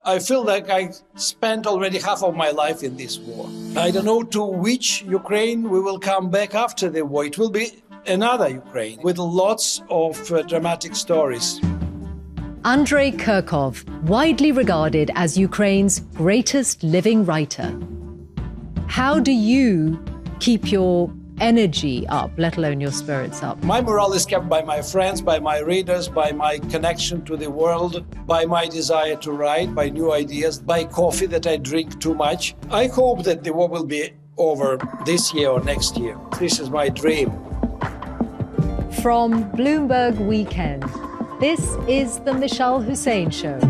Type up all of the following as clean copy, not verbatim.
I feel like I spent already half of my life in this war. I don't know to which Ukraine we will come back after the war. It will be another Ukraine with lots of dramatic stories. Andrey Kurkov, widely regarded as Ukraine's greatest living writer. How do you keep your energy up, let alone your spirits up? My morale is kept by my friends, by my readers, by my connection to the world, by my desire to write, by new ideas, by coffee that I drink too much. I hope that the war will be over this year or next year. This is my dream. From Bloomberg Weekend, this is the Mishal Husain Show.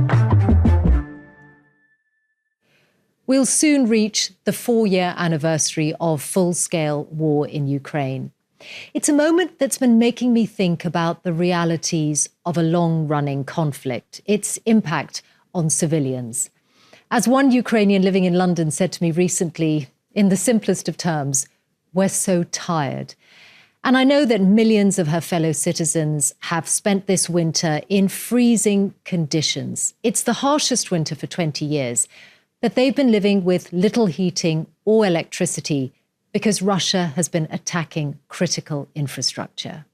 We'll soon reach the 4-year anniversary of full-scale war in Ukraine. It's a moment that's been making me think about the realities of a long-running conflict, its impact on civilians. As one Ukrainian living in London said to me recently, in the simplest of terms, we're so tired. And I know that millions of her fellow citizens have spent this winter in freezing conditions. It's the harshest winter for 20 years. That they've been living with little heating or electricity because Russia has been attacking critical infrastructure.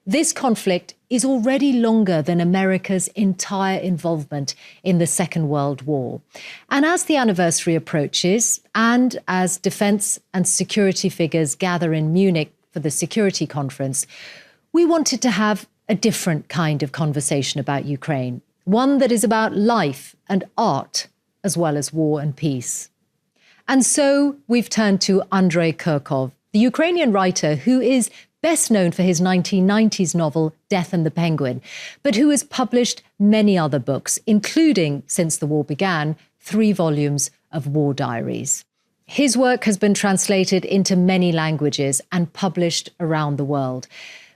This conflict is already longer than America's entire involvement in the Second World War. And as the anniversary approaches, and as defense and security figures gather in Munich for the security conference, we wanted to have a different kind of conversation about Ukraine, one that is about life and art, as well as war and peace. And so we've turned to Andrey Kurkov, the Ukrainian writer who is best known for his 1990s novel Death and the Penguin, but who has published many other books, including, since the war began, 3 volumes of war diaries. His work has been translated into many languages and published around the world.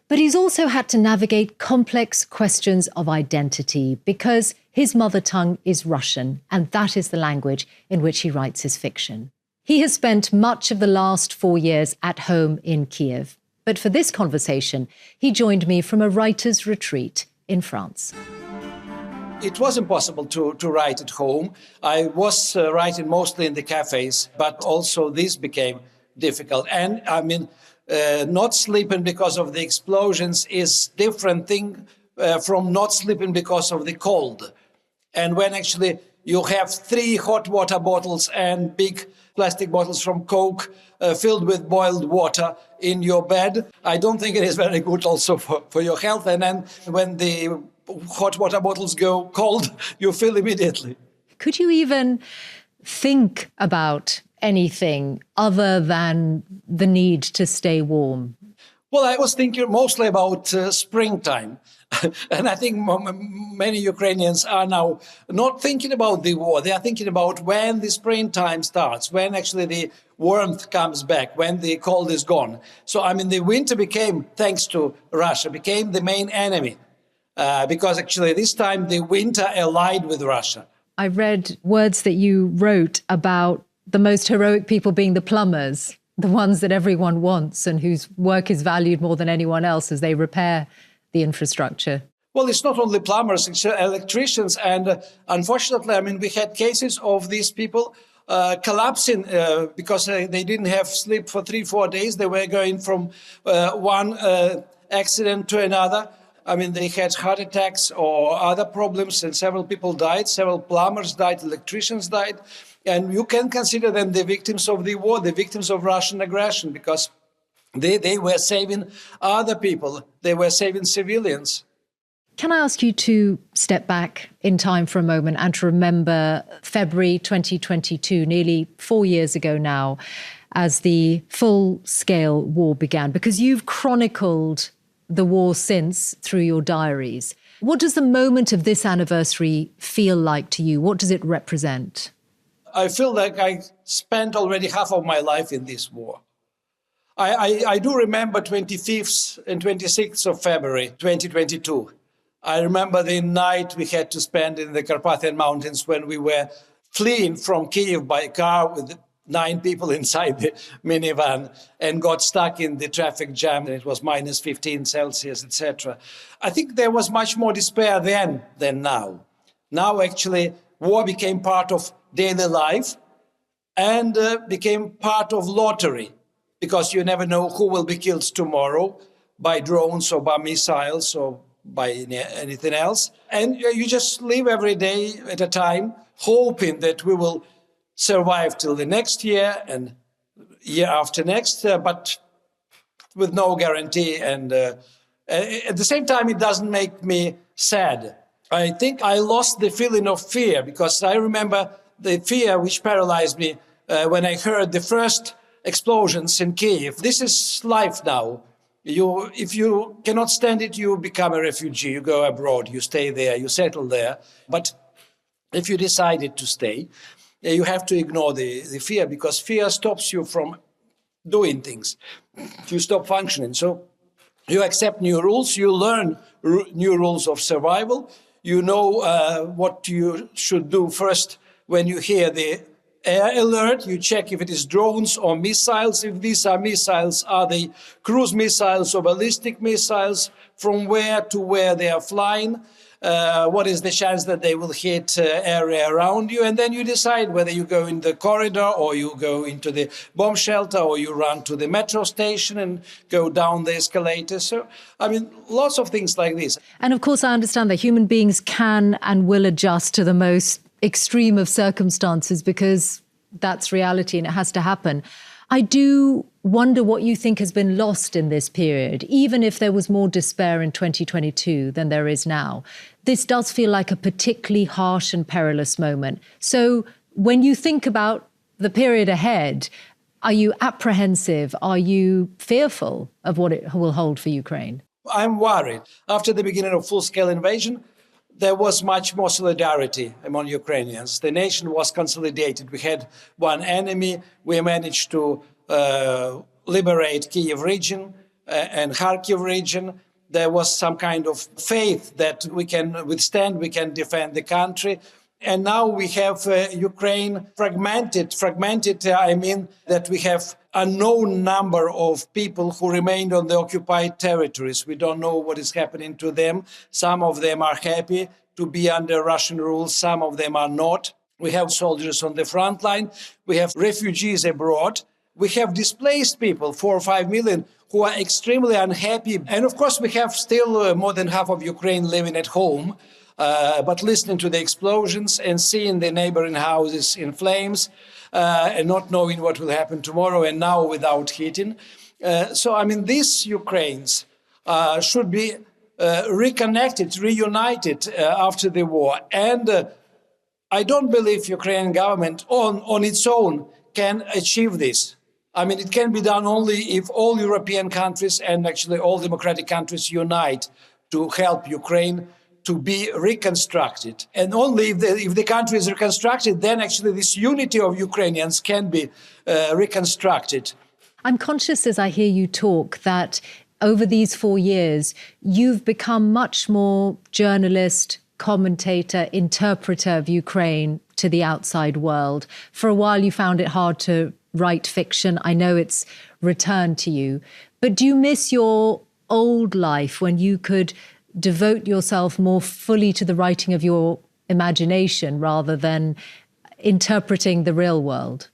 But he's also had to navigate complex questions of identity because his mother tongue is Russian, and that is the language in which he writes his fiction. He has spent much of the last 4 years at home in Kyiv. But for this conversation, he joined me from a writer's retreat in France. It was impossible to write at home. I was writing mostly in the cafes, but also this became difficult. And not sleeping because of the explosions is different thing from not sleeping because of the cold. And when actually you have 3 hot water bottles and big plastic bottles from Coke filled with boiled water in your bed, I don't think it is very good also for your health. And then when the hot water bottles go cold, you feel immediately. Could you even think about anything other than the need to stay warm? Well, I was thinking mostly about springtime. And I think many Ukrainians are now not thinking about the war. They are thinking about when the springtime starts, when actually the warmth comes back, when the cold is gone. So, the winter became, thanks to Russia, became the main enemy. Because actually this time the winter allied with Russia. I read words that you wrote about the most heroic people being the plumbers, the ones that everyone wants and whose work is valued more than anyone else as they repair the infrastructure. Well, it's not only plumbers, it's electricians. And unfortunately, we had cases of these people collapsing because they didn't have sleep for 3-4 days. They were going from one accident to another. They had heart attacks or other problems, and several people died. Several plumbers died, electricians died. And you can consider them the victims of the war, the victims of Russian aggression, because they were saving other people. They were saving civilians. Can I ask you to step back in time for a moment and to remember February 2022, nearly 4 years ago now, as the full-scale war began? Because you've chronicled the war since through your diaries. What does the moment of this anniversary feel like to you? What does it represent? I feel like I spent already half of my life in this war. I do remember 25th and 26th of February 2022. I remember the night we had to spend in the Carpathian Mountains when we were fleeing from Kyiv by car with 9 people inside the minivan and got stuck in the traffic jam. It was minus 15 Celsius, etc. I think there was much more despair then than now. Now, actually, war became part of daily life and became part of lottery, because you never know who will be killed tomorrow by drones or by missiles or by anything else. And you just live every day at a time, hoping that we will survive till the next year and year after next, but with no guarantee. And at the same time, it doesn't make me sad. I think I lost the feeling of fear, because I remember the fear which paralyzed me when I heard the first explosions in Kyiv. This is life now. If you cannot stand it, you become a refugee, you go abroad, you stay there, you settle there. But if you decided to stay, you have to ignore the fear, because fear stops you from doing things. You stop functioning. So you accept new rules, you learn new rules of survival. You know what you should do first when you hear the air alert. You check if it is drones or missiles. If these are missiles, are they cruise missiles or ballistic missiles? From where to where they are flying? What is the chance that they will hit area around you? And then you decide whether you go in the corridor or you go into the bomb shelter or you run to the metro station and go down the escalator. So, I mean, lots of things like this. And of course, I understand that human beings can and will adjust to the most extreme of circumstances, because that's reality and it has to happen. I do wonder what you think has been lost in this period, even if there was more despair in 2022 than there is now. This does feel like a particularly harsh and perilous moment. So when you think about the period ahead, are you apprehensive? Are you fearful of what it will hold for Ukraine? I'm worried. After the beginning of full-scale invasion, there was much more solidarity among Ukrainians. The nation was consolidated. We had one enemy. We managed to liberate Kyiv region and Kharkiv region. There was some kind of faith that we can withstand, we can defend the country. And now we have Ukraine fragmented. Fragmented, I mean that we have a unknown number of people who remained on the occupied territories. We don't know what is happening to them. Some of them are happy to be under Russian rule. Some of them are not. We have soldiers on the front line. We have refugees abroad. We have displaced people, 4 or 5 million, who are extremely unhappy. And of course, we have still more than half of Ukraine living at home. But listening to the explosions and seeing the neighboring houses in flames and not knowing what will happen tomorrow, and now without heating. So, I mean, these Ukrainians should be reconnected, reunited after the war. And I don't believe Ukrainian government on its own can achieve this. I mean, it can be done only if all European countries and actually all democratic countries unite to help Ukraine to be reconstructed. And only if the country is reconstructed, then actually this unity of Ukrainians can be reconstructed. I'm conscious as I hear you talk that over these 4 years, you've become much more journalist, commentator, interpreter of Ukraine to the outside world. For a while, you found it hard to write fiction. I know it's returned to you. But do you miss your old life when you could devote yourself more fully to the writing of your imagination rather than interpreting the real world?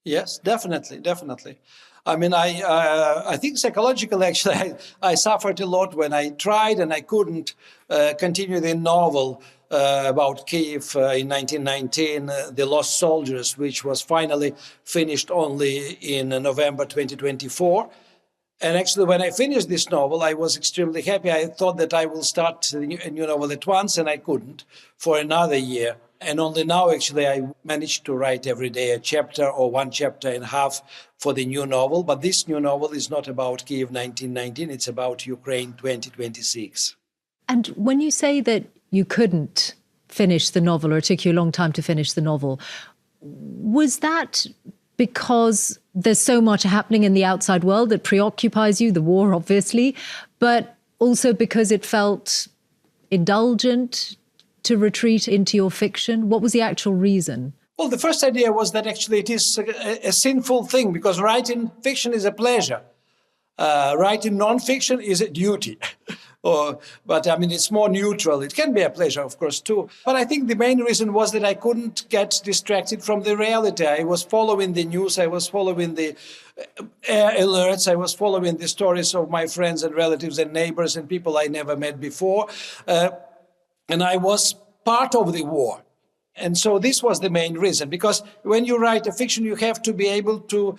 Yes, definitely, definitely. I mean, I think psychologically, actually, I suffered a lot when I tried and I couldn't continue the novel about Kyiv in 1919, The Lost Soldiers, which was finally finished only in November 2024. And actually, when I finished this novel, I was extremely happy. I thought that I will start a new novel at once, and I couldn't for another year. And only now, actually, I managed to write every day a chapter or 1.5 chapters for the new novel. But this new novel is not about Kyiv 1919, it's about Ukraine 2026. And when you say that you couldn't finish the novel, or it took you a long time to finish the novel, was that because there's so much happening in the outside world that preoccupies you, the war, obviously, but also because it felt indulgent to retreat into your fiction? What was the actual reason? Well, the first idea was that actually it is a sinful thing, because writing fiction is a pleasure. Writing nonfiction is a duty. But I mean, it's more neutral. It can be a pleasure, of course, too. But I think the main reason was that I couldn't get distracted from the reality. I was following the news. I was following the air alerts. I was following the stories of my friends and relatives and neighbors and people I never met before. And I was part of the war. And so this was the main reason, because when you write a fiction, you have to be able to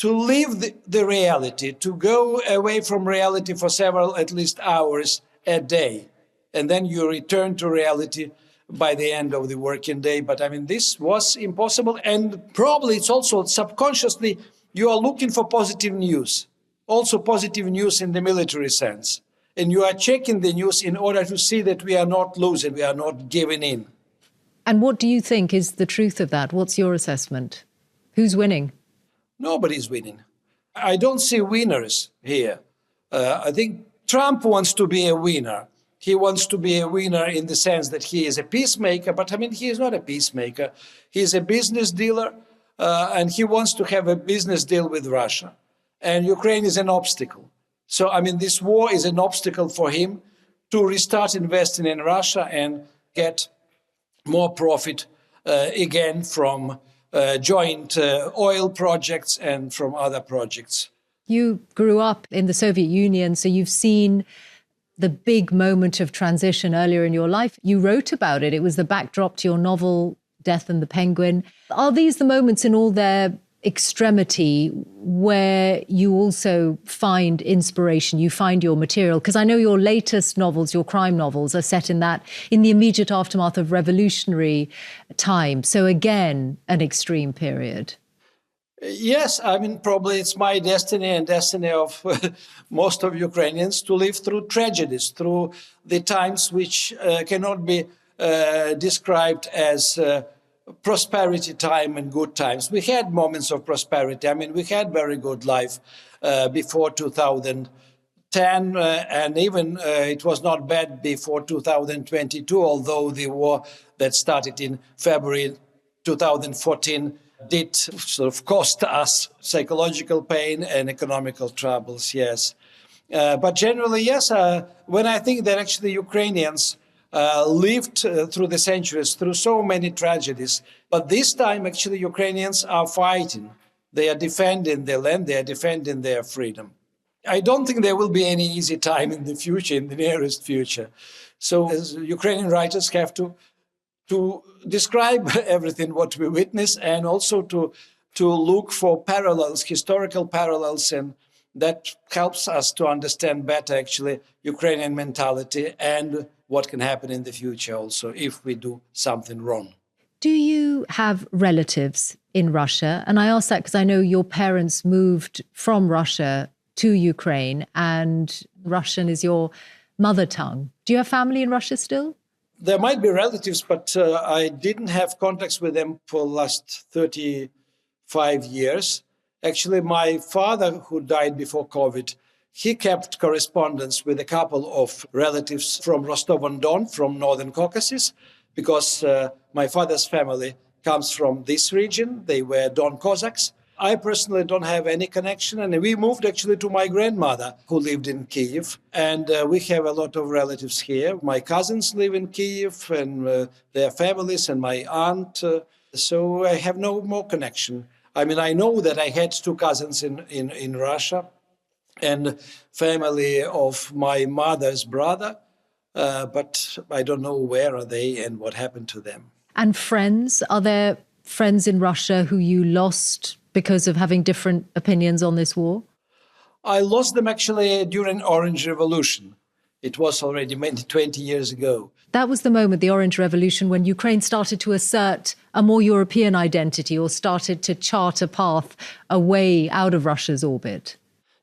live the reality, to go away from reality for several, at least hours a day. And then you return to reality by the end of the working day. But I mean, this was impossible. And probably it's also subconsciously, you are looking for positive news, also positive news in the military sense. And you are checking the news in order to see that we are not losing, we are not giving in. And what do you think is the truth of that? What's your assessment? Who's winning? Nobody's winning. I don't see winners here. I think Trump wants to be a winner. He wants to be a winner in the sense that he is a peacemaker, but I mean, he is not a peacemaker. He's a business dealer, and he wants to have a business deal with Russia. And Ukraine is an obstacle. So, I mean, this war is an obstacle for him to restart investing in Russia and get more profit again from joint oil projects and from other projects. You grew up in the Soviet Union, so you've seen the big moment of transition earlier in your life. You wrote about it. It was the backdrop to your novel, Death and the Penguin. Are these the moments in all their extremity where you also find inspiration, you find your material? Because I know your latest novels, your crime novels, are set in the immediate aftermath of revolutionary time. So again, an extreme period. Yes, I mean, probably it's my destiny and destiny of most of Ukrainians to live through tragedies, through the times which cannot be described as prosperity time and good times. We had moments of prosperity. I mean, we had very good life before 2010, and even it was not bad before 2022, although the war that started in February 2014 did sort of cost us psychological pain and economical troubles, yes. But generally, yes, when I think that actually Ukrainians lived through the centuries, through so many tragedies. But this time, actually, Ukrainians are fighting. They are defending their land. They are defending their freedom. I don't think there will be any easy time in the future, in the nearest future. So as Ukrainian writers have to describe everything what we witness, and also to look for parallels, historical parallels, and that helps us to understand better, actually, Ukrainian mentality and what can happen in the future also if we do something wrong. Do you have relatives in Russia? And I ask that because I know your parents moved from Russia to Ukraine and Russian is your mother tongue. Do you have family in Russia still? There might be relatives, but I didn't have contacts with them for the last 35 years. Actually, my father, who died before COVID, he kept correspondence with a couple of relatives from Rostov-on-Don, from Northern Caucasus, because my father's family comes from this region. They were Don Cossacks. I personally don't have any connection, and we moved actually to my grandmother, who lived in Kyiv, and we have a lot of relatives here. My cousins live in Kyiv, and their families, and my aunt, so I have no more connection. I mean, I know that I had two cousins in Russia, and family of my mother's brother, but I don't know where are they and what happened to them. And friends, are there friends in Russia who you lost because of having different opinions on this war? I lost them actually during Orange Revolution. It was already 20 years ago. That was the moment, the Orange Revolution, when Ukraine started to assert a more European identity or started to chart a path away out of Russia's orbit.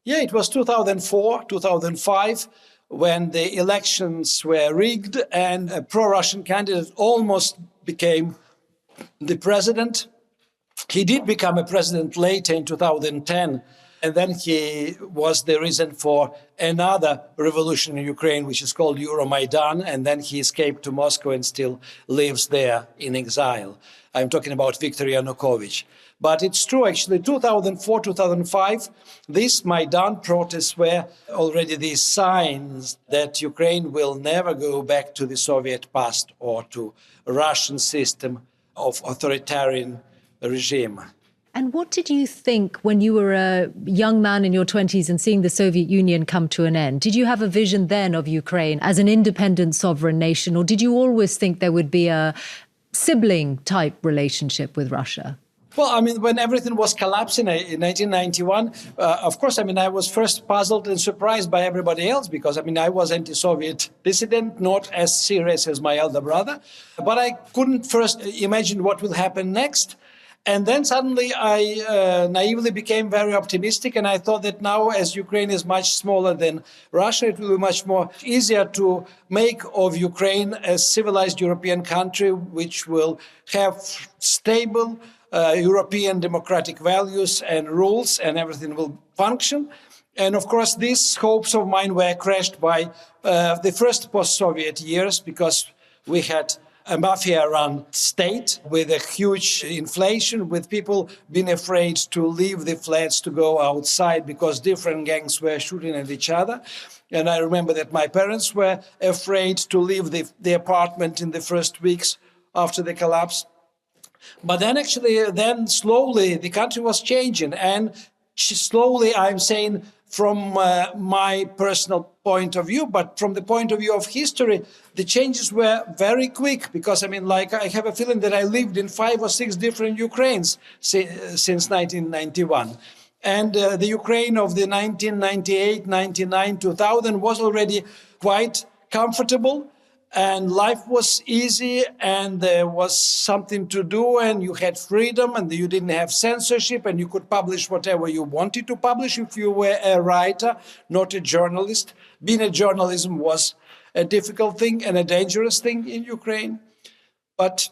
Yeah, it was 2004, 2005, when the elections were rigged and a pro-Russian candidate almost became the president. He did become a president later in 2010, And then he was the reason for another revolution in Ukraine, which is called Euromaidan. And then he escaped to Moscow and still lives there in exile. I'm talking about Viktor Yanukovych. But it's true, actually, 2004, 2005, these Maidan protests were already these signs that Ukraine will never go back to the Soviet past or to a Russian system of authoritarian regime. And what did you think when you were a young man in your 20s and seeing the Soviet Union come to an end? Did you have a vision then of Ukraine as an independent sovereign nation, or did you always think there would be a sibling-type relationship with Russia? Well, I mean, when everything was collapsing in 1991, of course, I mean, I was first puzzled and surprised by everybody else because, I mean, I was anti-Soviet dissident, not as serious as my elder brother. But I couldn't first imagine what will happen next. And then suddenly I naively became very optimistic. And I thought that now, as Ukraine is much smaller than Russia, it will be much more easier to make of Ukraine a civilized European country, which will have stable European democratic values and rules, and everything will function. And of course, these hopes of mine were crushed by the first post-Soviet years, because we had a mafia-run state with a huge inflation, with people being afraid to leave the flats to go outside because different gangs were shooting at each other. And I remember that my parents were afraid to leave the apartment in the first weeks after the collapse. But then then slowly the country was changing. And slowly, I'm saying, from my personal point of view, but from the point of view of history, the changes were very quick, because, I mean, like, I have a feeling that I lived in 5 or 6 different Ukraines since 1991. And the Ukraine of the 1998, 99, 2000 was already quite comfortable. And life was easy, and there was something to do, and you had freedom, and you didn't have censorship, and you could publish whatever you wanted to publish if you were a writer, not a journalist. Being a journalist was a difficult thing and a dangerous thing in Ukraine. But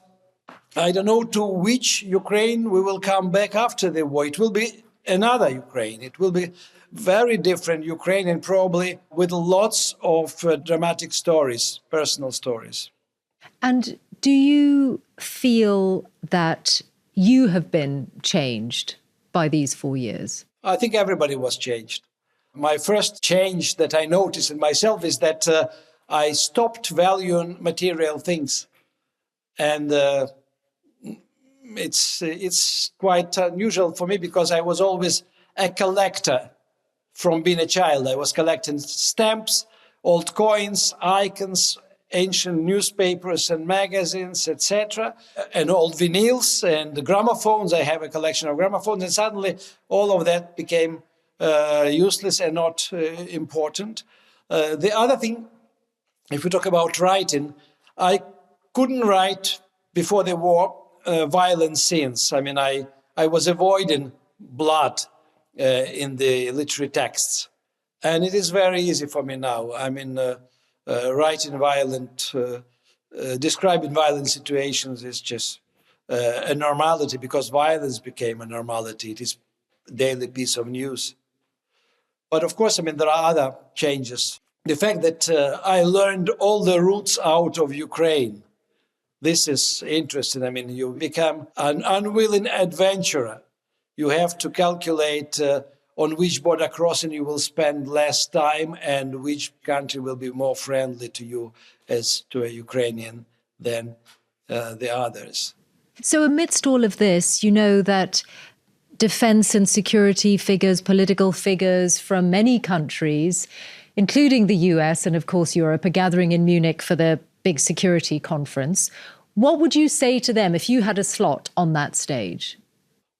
I don't know to which Ukraine we will come back after the war. It will be another Ukraine. It will be very different Ukraine, and probably with lots of dramatic stories, personal stories. And do you feel that you have been changed by these 4 years? I think everybody was changed. My first change that I noticed in myself is that I stopped valuing material things. And it's quite unusual for me, because I was always a collector. From being a child, I was collecting stamps, old coins, icons, ancient newspapers and magazines, etc., and old vinyls and gramophones. I have a collection of gramophones, and suddenly all of that became useless and not important. The other thing, if we talk about writing, I couldn't write before the war violent scenes. I mean, I was avoiding blood in the literary texts. And it is very easy for me now. I mean, writing describing violent situations is just a normality, because violence became a normality. It is a daily piece of news. But of course, I mean, there are other changes. The fact that I learned all the routes out of Ukraine, this is interesting. I mean, you become an unwilling adventurer. You have to calculate on which border crossing you will spend less time, and which country will be more friendly to you as to a Ukrainian than the others. So amidst all of this, you know that defense and security figures, political figures from many countries, including the US and, of course, Europe, are gathering in Munich for the big security conference. What would you say to them if you had a slot on that stage?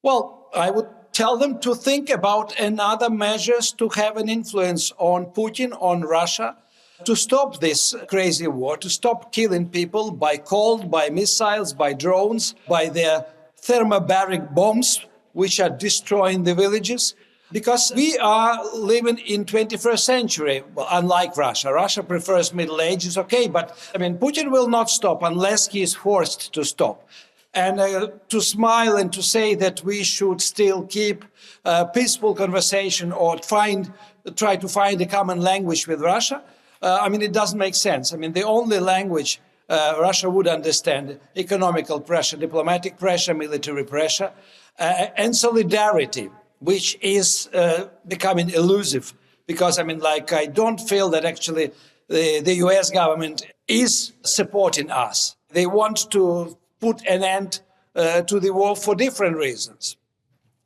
Well, I would tell them to think about another measures to have an influence on Putin, on Russia, to stop this crazy war, to stop killing people by cold, by missiles, by drones, by their thermobaric bombs, which are destroying the villages. Because we are living in 21st century, well, unlike Russia. Russia prefers Middle Ages, okay, but I mean, Putin will not stop unless he is forced to stop. and to smile and to say that we should still keep peaceful conversation or try to find a common language with Russia, it doesn't make sense. The only language Russia would understand: economical pressure, diplomatic pressure, military pressure, and solidarity, which is becoming elusive. Because, I don't feel that actually the US government is supporting us. They want to put an end to the war for different reasons.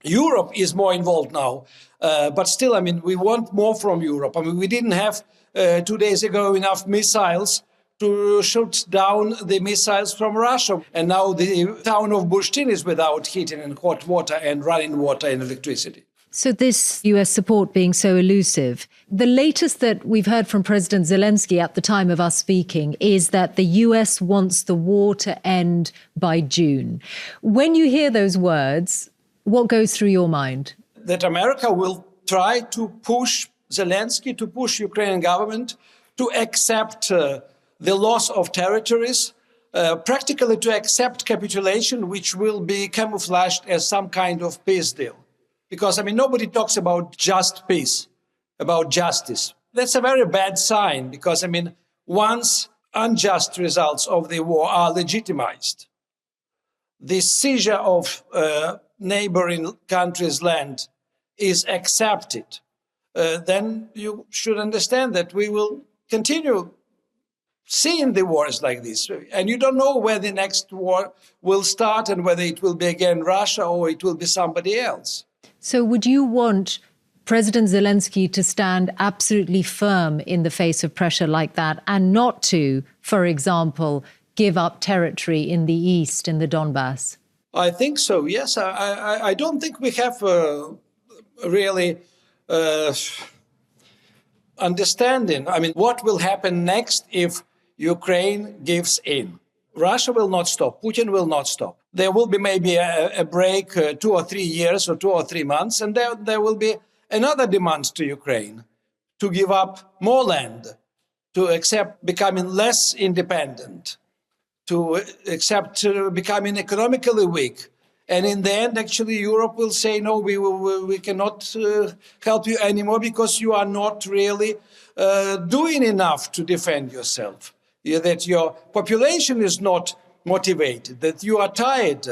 Europe is more involved now, but still, we want more from Europe. We didn't have 2 days ago enough missiles to shoot down the missiles from Russia. And now the town of Bushtin is without heating and hot water and running water and electricity. So this US support being so elusive, the latest that we've heard from President Zelensky at the time of us speaking is that the US wants the war to end by June. When you hear those words, what goes through your mind? That America will try to push Zelensky, to push Ukrainian government to accept the loss of territories, practically to accept capitulation, which will be camouflaged as some kind of peace deal. Because, nobody talks about just peace, about justice. That's a very bad sign because, once unjust results of the war are legitimized, the seizure of neighboring countries' land is accepted, then you should understand that we will continue seeing the wars like this. And you don't know where the next war will start and whether it will be again Russia or it will be somebody else. So would you want President Zelensky to stand absolutely firm in the face of pressure like that and not to, for example, give up territory in the east, in the Donbass? I think so, yes. I don't think we have really understanding. What will happen next if Ukraine gives in? Russia will not stop. Putin will not stop. There will be maybe a break, 2 or 3 years or 2 or 3 months, and there will be another demand to Ukraine to give up more land, to accept becoming less independent, to accept becoming economically weak. And in the end, actually, Europe will say, no, we cannot help you anymore because you are not really doing enough to defend yourself. That your population is not motivated, that you are tired.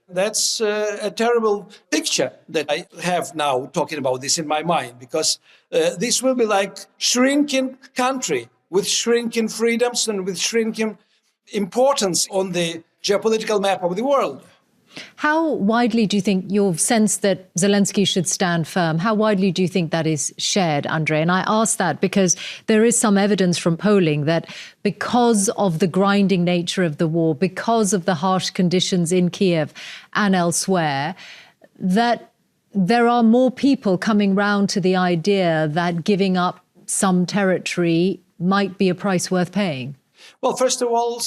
That's a terrible picture that I have now talking about this in my mind, because this will be like shrinking country with shrinking freedoms and with shrinking importance on the geopolitical map of the world. How widely do you think your sense that Zelensky should stand firm, how widely do you think that is shared, Andrey? And I ask that because there is some evidence from polling that because of the grinding nature of the war, because of the harsh conditions in Kyiv and elsewhere, that there are more people coming round to the idea that giving up some territory might be a price worth paying. Well, first of all,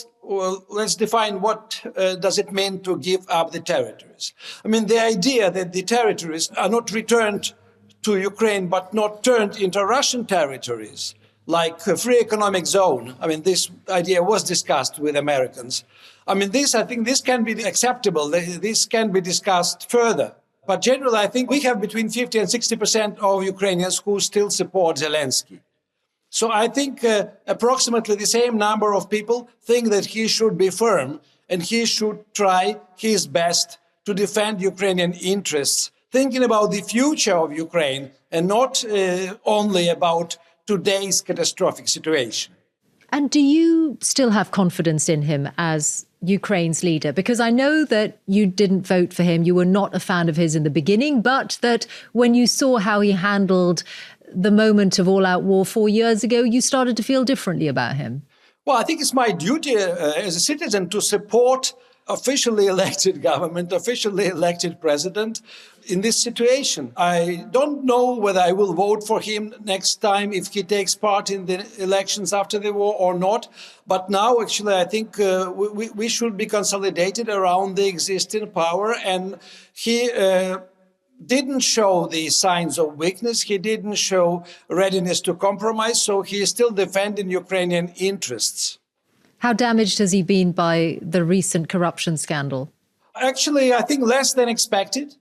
let's define what does it mean to give up the territories. The idea that the territories are not returned to Ukraine, but not turned into Russian territories, like a free economic zone. This idea was discussed with Americans. I think this can be acceptable. This can be discussed further. But generally, I think we have between 50 and 60% of Ukrainians who still support Zelensky. So I think approximately the same number of people think that he should be firm and he should try his best to defend Ukrainian interests, thinking about the future of Ukraine and not only about today's catastrophic situation. And do you still have confidence in him as Ukraine's leader? Because I know that you didn't vote for him, you were not a fan of his in the beginning, but that when you saw how he handled the moment of all-out war 4 years ago, you started to feel differently about him. Well, I think it's my duty as a citizen to support officially elected government, officially elected president in this situation. I don't know whether I will vote for him next time if he takes part in the elections after the war or not. But now, actually, I think we should be consolidated around the existing power. And he didn't show the signs of weakness. He didn't show readiness to compromise. So he is still defending Ukrainian interests. How damaged has he been by the recent corruption scandal? Actually, I think less than expected.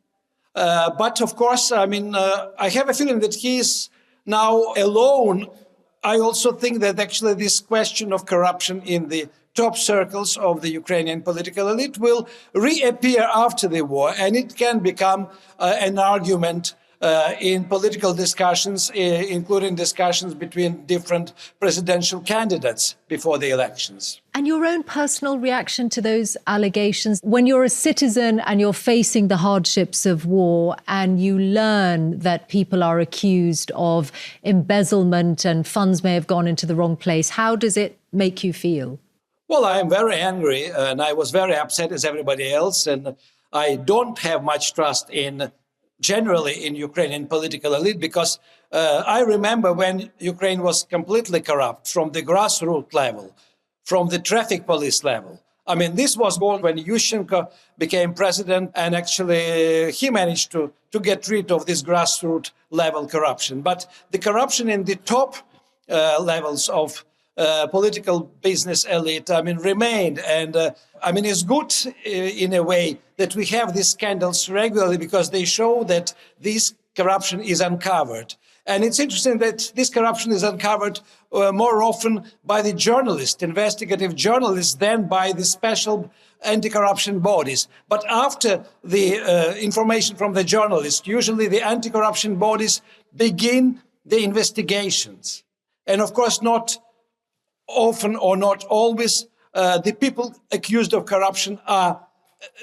But of course, I have a feeling that he is now alone. I also think that actually this question of corruption in the top circles of the Ukrainian political elite will reappear after the war, and it can become an argument in political discussions, including discussions between different presidential candidates before the elections. And your own personal reaction to those allegations, when you're a citizen and you're facing the hardships of war and you learn that people are accused of embezzlement and funds may have gone into the wrong place, how does it make you feel? Well, I am very angry and I was very upset as everybody else. And I don't have much trust generally in Ukrainian political elite because I remember when Ukraine was completely corrupt from the grassroots level, from the traffic police level. I mean, this was born when Yushchenko became president, and actually he managed to get rid of this grassroots level corruption. But the corruption in the top levels of political business elite, remained. And it's good in a way that we have these scandals regularly because they show that this corruption is uncovered. And it's interesting that this corruption is uncovered more often by the journalists, investigative journalists, than by the special anti-corruption bodies. But after the information from the journalists, usually the anti-corruption bodies begin the investigations. And of course, not often or not always, the people accused of corruption are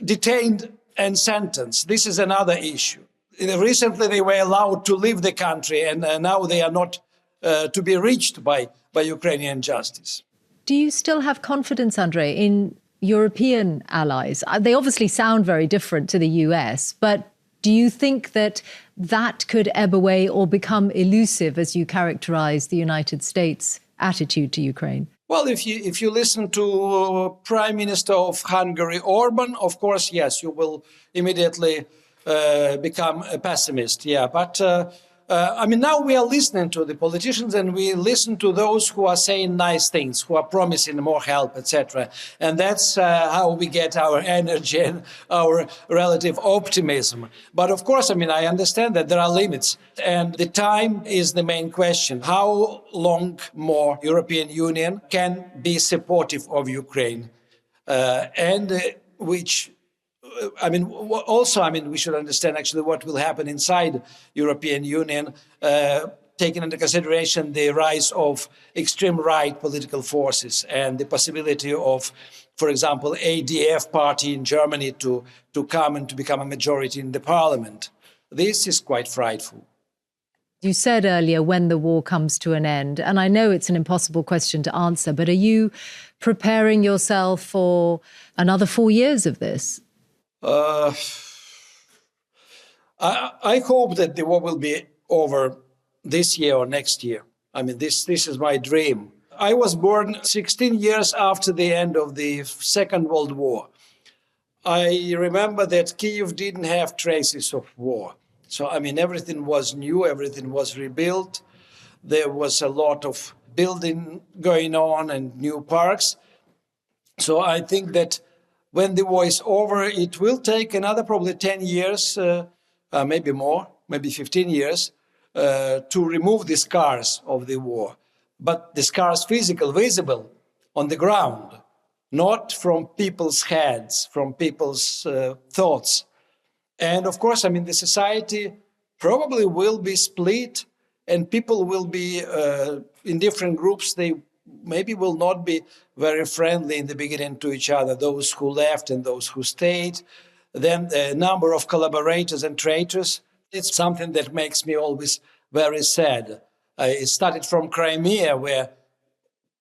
detained and sentenced. This is another issue. Recently, they were allowed to leave the country, and now they are not to be reached by Ukrainian justice. Do you still have confidence, Andrey, in European allies? They obviously sound very different to the US, but do you think that that could ebb away or become elusive as you characterize the United States' attitude to Ukraine? Well, if you listen to Prime Minister of Hungary, Orban, of course, yes, you will immediately become a pessimist. Yeah, but now we are listening to the politicians and we listen to those who are saying nice things, who are promising more help, etc. And that's how we get our energy and our relative optimism. But of course, I understand that there are limits, and the time is the main question. How long more European Union can be supportive of Ukraine, we should understand actually what will happen inside European Union, taking into consideration the rise of extreme right political forces and the possibility of, for example, ADF party in Germany to come and to become a majority in the parliament. This is quite frightful. You said earlier when the war comes to an end, and I know it's an impossible question to answer, but are you preparing yourself for another 4 years of this? I hope that the war will be over this year or next year. This is my dream. I was born 16 years after the end of the Second World War. I remember that Kyiv didn't have traces of war. So, everything was new, everything was rebuilt. There was a lot of building going on and new parks. So I think that when the war is over, it will take another probably 10 years, maybe more, maybe 15 years, to remove the scars of the war. But the scars visible on the ground, not from people's heads, from people's thoughts. And of course, the society probably will be split and people will be in different groups. They maybe will not be very friendly in the beginning to each other, those who left and those who stayed. Then the number of collaborators and traitors, it's something that makes me always very sad. It started from Crimea, where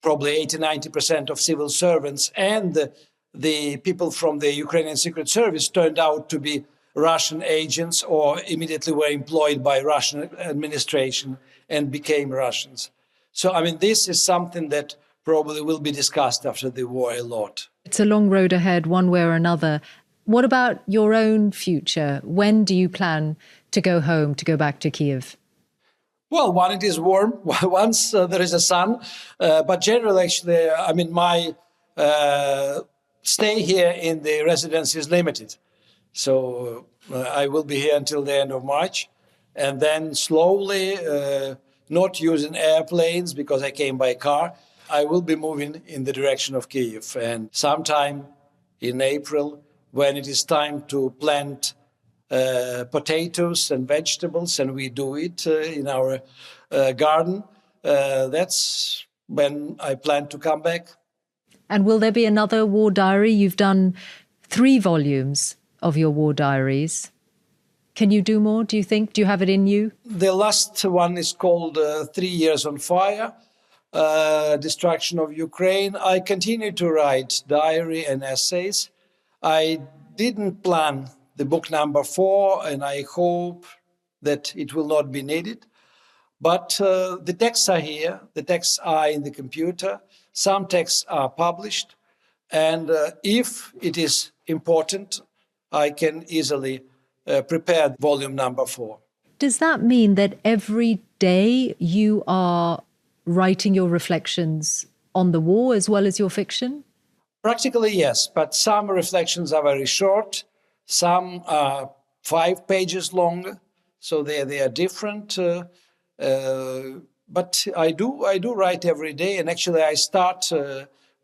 probably 80-90% of civil servants and the people from the Ukrainian Secret Service turned out to be Russian agents or immediately were employed by Russian administration and became Russians. So, this is something that probably will be discussed after the war a lot. It's a long road ahead, one way or another. What about your own future? When do you plan to go home, to go back to Kyiv? Well, when it is warm, once there is a sun. But generally, actually, my stay here in the residence is limited. So I will be here until the end of March, and then slowly, not using airplanes because I came by car, I will be moving in the direction of Kyiv. And sometime in April, when it is time to plant potatoes and vegetables, and we do it in our garden, that's when I plan to come back. And will there be another war diary? You've done 3 volumes of your war diaries. Can you do more, do you think? Do you have it in you? The last one is called 3 Years on Fire, Destruction of Ukraine. I continue to write diary and essays. I didn't plan the book number 4, and I hope that it will not be needed. But the texts are here, the texts are in the computer, some texts are published, and if it is important, I can easily prepare volume number 4. Does that mean that every day you are writing your reflections on the war as well as your fiction? Practically, yes, but some reflections are very short, some are 5 pages long, so they are different. But I do write every day, and actually I start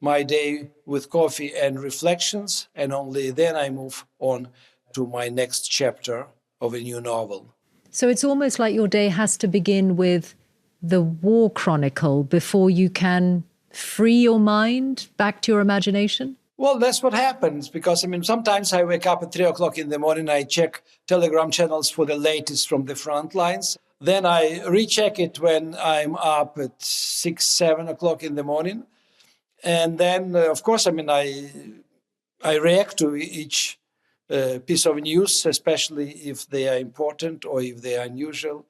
my day with coffee and reflections, and only then I move on to my next chapter of a new novel. So it's almost like your day has to begin with the war chronicle before you can free your mind back to your imagination? Well, that's what happens, because, sometimes I wake up at 3 o'clock in the morning, I check Telegram channels for the latest from the front lines. Then I recheck it when I'm up at 6, 7 o'clock in the morning. And then, of course, I react to each piece of news, especially if they are important or if they are unusual.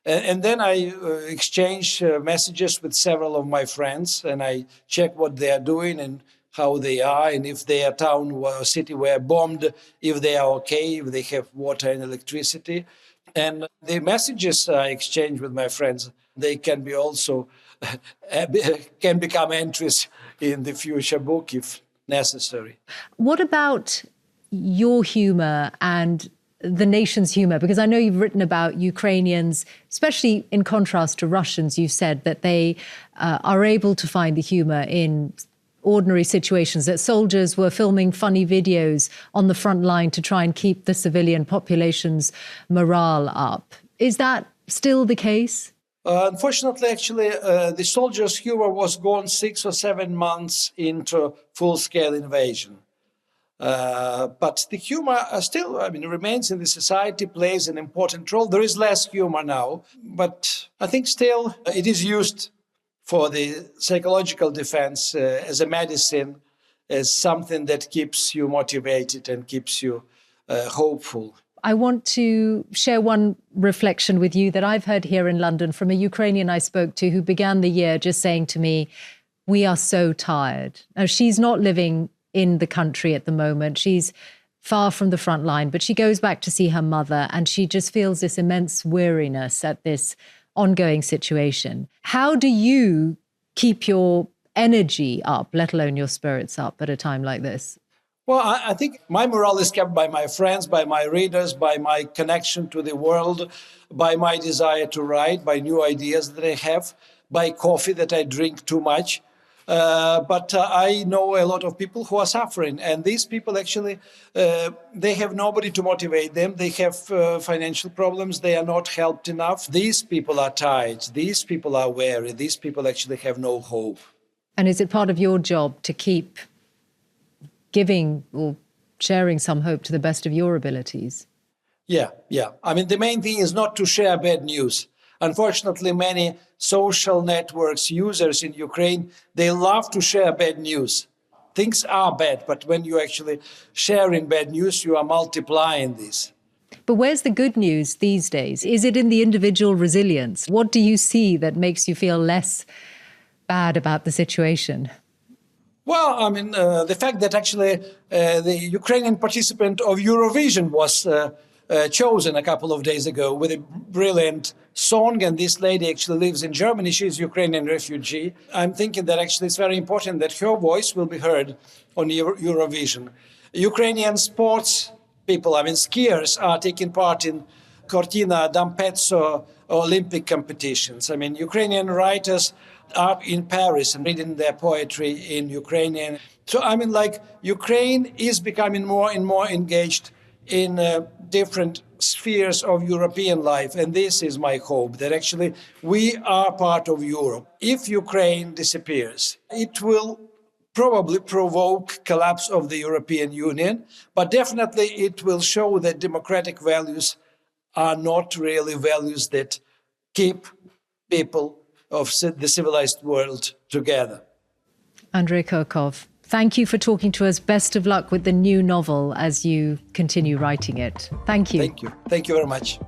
And then I exchange messages with several of my friends, and I check what they are doing and how they are, and if their town or city were bombed, if they are okay, if they have water and electricity. And the messages I exchange with my friends, they can be also can become entries in the future book if necessary. What about your humor and the nation's humor? Because I know you've written about Ukrainians, especially in contrast to Russians. You've said that they are able to find the humor in ordinary situations, that soldiers were filming funny videos on the front line to try and keep the civilian population's morale up. Is that still the case? Unfortunately, actually, the soldiers' humor was gone 6 or 7 months into full-scale invasion. But the humor still, remains in the society, plays an important role. There is less humor now, but I think still it is used for the psychological defense as a medicine, as something that keeps you motivated and keeps you hopeful. I want to share one reflection with you that I've heard here in London from a Ukrainian I spoke to who began the year just saying to me, "We are so tired." Now, she's not living in the country at the moment. She's far from the front line, but she goes back to see her mother, and she just feels this immense weariness at this ongoing situation. How do you keep your energy up, let alone your spirits up, at a time like this? Well, I think my morale is kept by my friends, by my readers, by my connection to the world, by my desire to write, by new ideas that I have, by coffee that I drink too much. But I know a lot of people who are suffering, and these people actually, they have nobody to motivate them. They have financial problems. They are not helped enough. These people are tired. These people are weary. These people actually have no hope. And is it part of your job to keep giving or sharing some hope to the best of your abilities? Yeah. The main thing is not to share bad news. Unfortunately, many social networks users in Ukraine, they love to share bad news. Things are bad, but when you actually sharing bad news, you are multiplying this. But where's the good news these days? Is it in the individual resilience? What do you see that makes you feel less bad about the situation? Well, the fact that actually the Ukrainian participant of Eurovision was chosen a couple of days ago with a brilliant song. And this lady actually lives in Germany. She's a Ukrainian refugee. I'm thinking that actually it's very important that her voice will be heard on Eurovision. Ukrainian sports people, skiers are taking part in Cortina d'Ampezzo Olympic competitions. Ukrainian writers are in Paris and reading their poetry in Ukrainian. So, Ukraine is becoming more and more engaged in different spheres of European life. And this is my hope, that actually we are part of Europe. If Ukraine disappears, it will probably provoke collapse of the European Union, but definitely it will show that democratic values are not really values that keep people of the civilized world together. Andrey Kurkov, thank you for talking to us. Best of luck with the new novel as you continue writing it. Thank you. Thank you. Thank you very much.